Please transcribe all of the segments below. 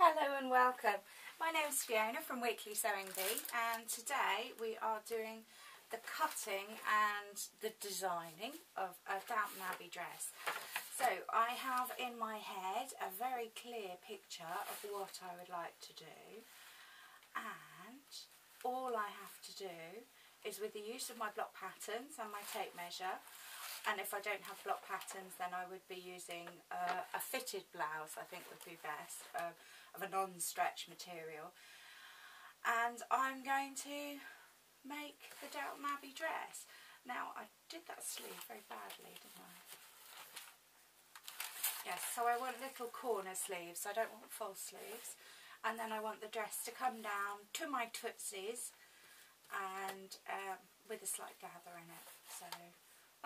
Hello and welcome. My name is Fiona from Weekly Sewing Bee, and today we are doing the cutting and the designing of a Downton Abbey dress. So I have in my head a very clear picture of what I would like to do, and all I have to do is, with the use of my block patterns and my tape measure, and if I don't have block patterns then I would be using a fitted blouse, I think would be best, of a non-stretch material. And I'm going to make the Downton Abbey dress. Now I did that sleeve very badly, didn't I? Yes, so I want little corner sleeves, I don't want full sleeves. And then I want the dress to come down to my tootsies and with a slight gather in it. So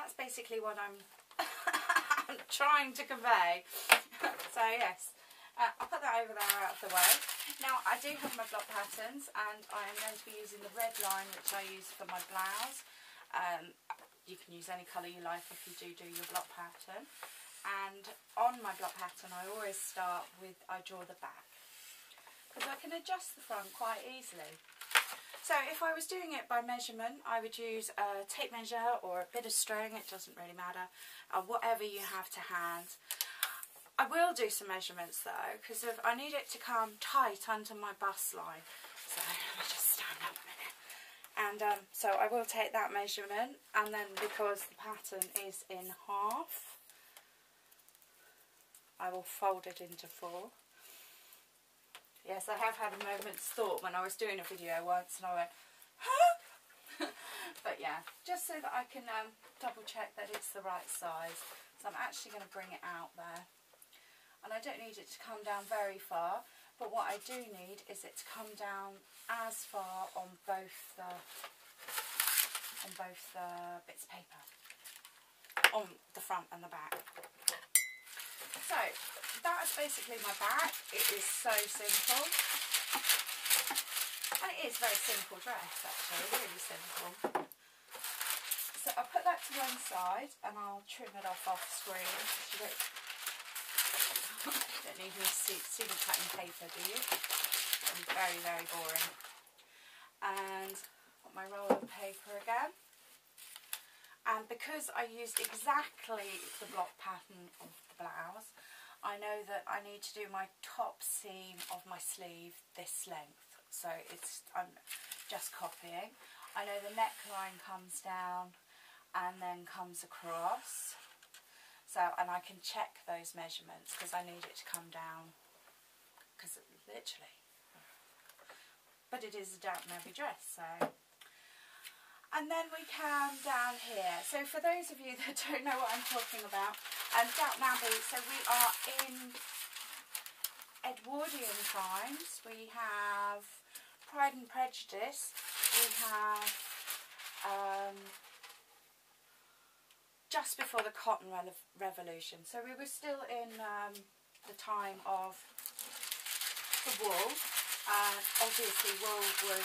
that's basically what I'm trying to convey. So yes, I'll put that over there out of the way. Now I do have my block patterns, and I am going to be using the red line which I use for my blouse. You can use any colour you like if you do your block pattern. And on my block pattern I always start with, I draw the back, because I can adjust the front quite easily. So if I was doing it by measurement, I would use a tape measure or a bit of string, it doesn't really matter, whatever you have to hand. I will do some measurements though, because I need it to come tight under my bust line. So let me just stand up a minute. And so I will take that measurement, and then because the pattern is in half, I will fold it into 4. Yes, I have had a moment's thought when I was doing a video once and I went, huh? But yeah, just so that I can double check that it's the right size. So I'm actually going to bring it out there. And I don't need it to come down very far, but what I do need is it to come down as far on both the bits of paper, on the front and the back. So that's basically my back. It is so simple, and it is a very simple dress actually, really simple. So I'll put that to one side and I'll trim it off screen. You don't need me see me cutting paper, do you? It's very, very boring. And got my roll of paper again. And because I used exactly the block pattern of the blouse, I know that I need to do my top seam of my sleeve this length. So I'm just copying. I know the neckline comes down and then comes across. So, and I can check those measurements because I need it to come down, because literally. But it is a Downton Abbey dress, so. And then we come down here. So for those of you that don't know what I'm talking about, Downton Abbey, so we are in Edwardian times. We have Pride and Prejudice. We have just before the Cotton Revolution. So we were still in the time of the wool. Obviously wool was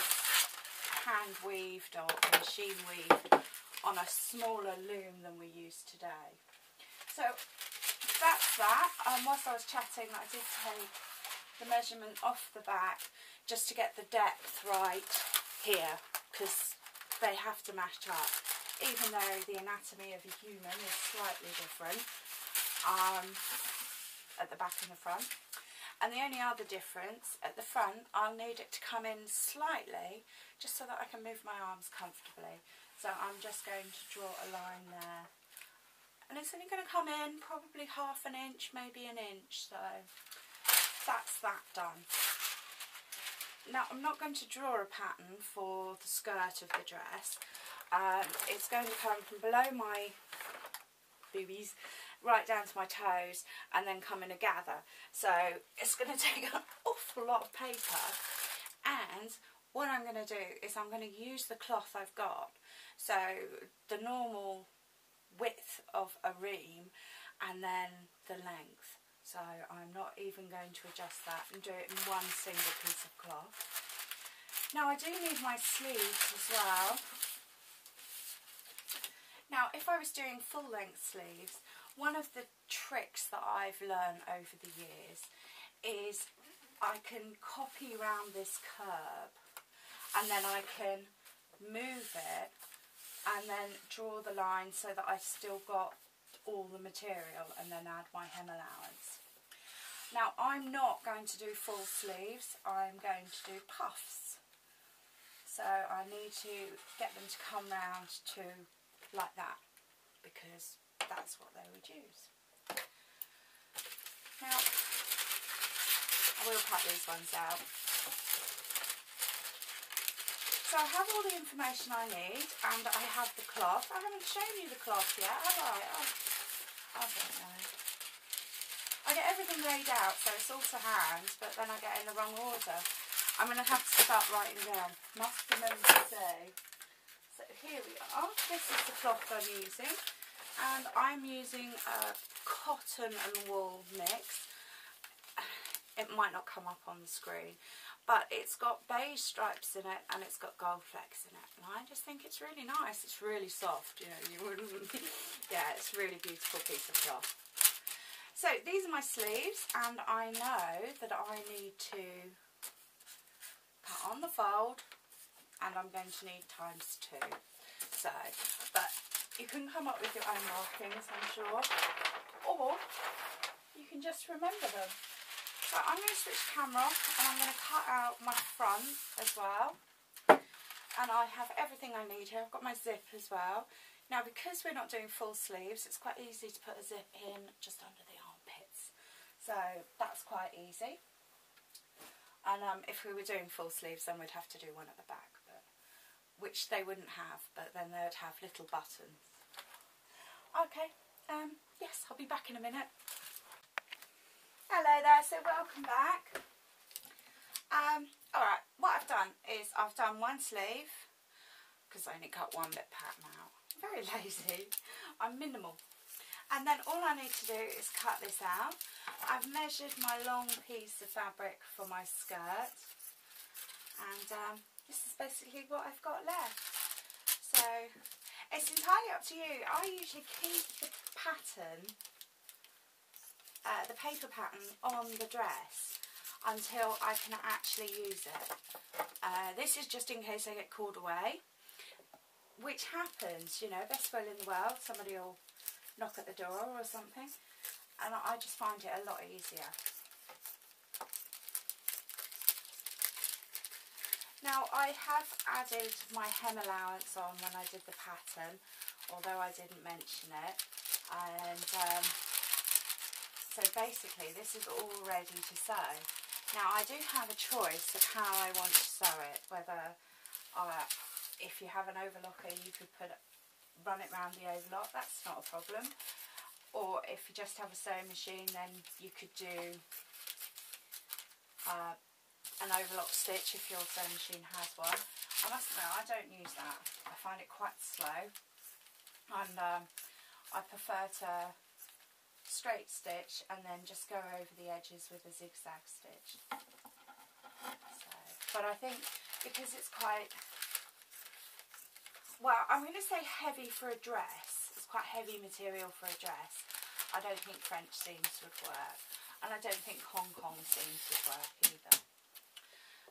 hand weaved or machine weaved on a smaller loom than we use today. So that's that. Whilst I was chatting, I did take the measurement off the back just to get the depth right here, because they have to match up, even though the anatomy of a human is slightly different at the back and the front. And the only other difference, at the front, I'll need it to come in slightly, just so that I can move my arms comfortably. So I'm just going to draw a line there. And it's only going to come in probably ½ an inch, maybe an inch, so that's that done. Now I'm not going to draw a pattern for the skirt of the dress. It's going to come from below my boobies right down to my toes and then come in a gather. So it's going to take an awful lot of paper, and what I'm going to do is I'm going to use the cloth I've got, so the normal width of a ream and then the length. So I'm not even going to adjust that and do it in one single piece of cloth. Now I do need my sleeves as well. Now if I was doing full length sleeves, one of the tricks that I've learned over the years is I can copy round this curve, and then I can move it and then draw the line so that I've still got all the material, and then add my hem allowance. Now I'm not going to do full sleeves, I'm going to do puffs. So I need to get them to come round to like that, because that's what they would use. Now I will cut these ones out. So I have all the information I need, and I have the cloth. I haven't shown you the cloth yet, have I? Oh, I don't know. I get everything laid out, so it's all to hand, but then I get in the wrong order. I'm going to have to start writing down. Must remember to say. So here we are. This is the cloth I'm using, and I'm using a cotton and wool mix. It might not come up on the screen, but it's got beige stripes in it and it's got gold flecks in it, and I just think it's really nice. It's really soft, you know, you wouldn't yeah, it's a really beautiful piece of cloth. So these are my sleeves, and I know that I need to cut on the fold, and I'm going to need ×2. So, but you can come up with your own markings, I'm sure, or you can just remember them. So I'm going to switch the camera off, and I'm going to cut out my front as well. And I have everything I need here. I've got my zip as well. Now, because we're not doing full sleeves, it's quite easy to put a zip in just under the armpits. So that's quite easy. And if we were doing full sleeves, then we'd have to do one at the back, but which they wouldn't have, but then they'd have little buttons. Okay, yes, I'll be back in a minute. Hello there, so welcome back. Alright, what I've done is I've done one sleeve, because I only cut one bit pattern out. I'm very lazy, I'm minimal. And then all I need to do is cut this out. I've measured my long piece of fabric for my skirt, and this is basically what I've got left. So it's entirely up to you. I usually keep the pattern, the paper pattern on the dress until I can actually use it. This is just in case I get called away, which happens, you know, best will in the world. Somebody will knock at the door or something, and I just find it a lot easier. Now I have added my hem allowance on when I did the pattern, although I didn't mention it, and so basically this is all ready to sew. Now I do have a choice of how I want to sew it, whether if you have an overlocker you could run it round the overlock, that's not a problem, or if you just have a sewing machine then you could do an overlock stitch if your sewing machine has one. I must admit I don't use that, I find it quite slow, and I prefer to straight stitch and then just go over the edges with a zigzag stitch. So, but I think because it's quite, well, I'm going to say heavy for a dress, it's quite heavy material for a dress, I don't think French seams would work, and I don't think Hong Kong seams would work either.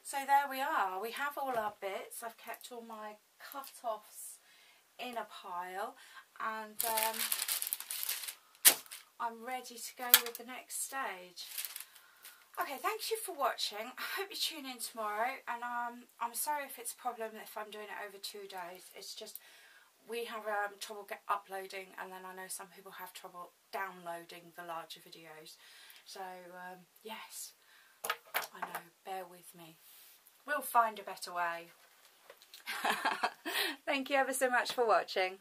So there we are, we have all our bits. I've kept all my cut-offs in a pile, and I'm ready to go with the next stage. Okay, thank you for watching. I hope you tune in tomorrow, and I'm sorry if it's a problem if I'm doing it over 2 days. It's just we have trouble uploading, and then I know some people have trouble downloading the larger videos. So yes, I know, bear with me. We'll find a better way. Thank you ever so much for watching.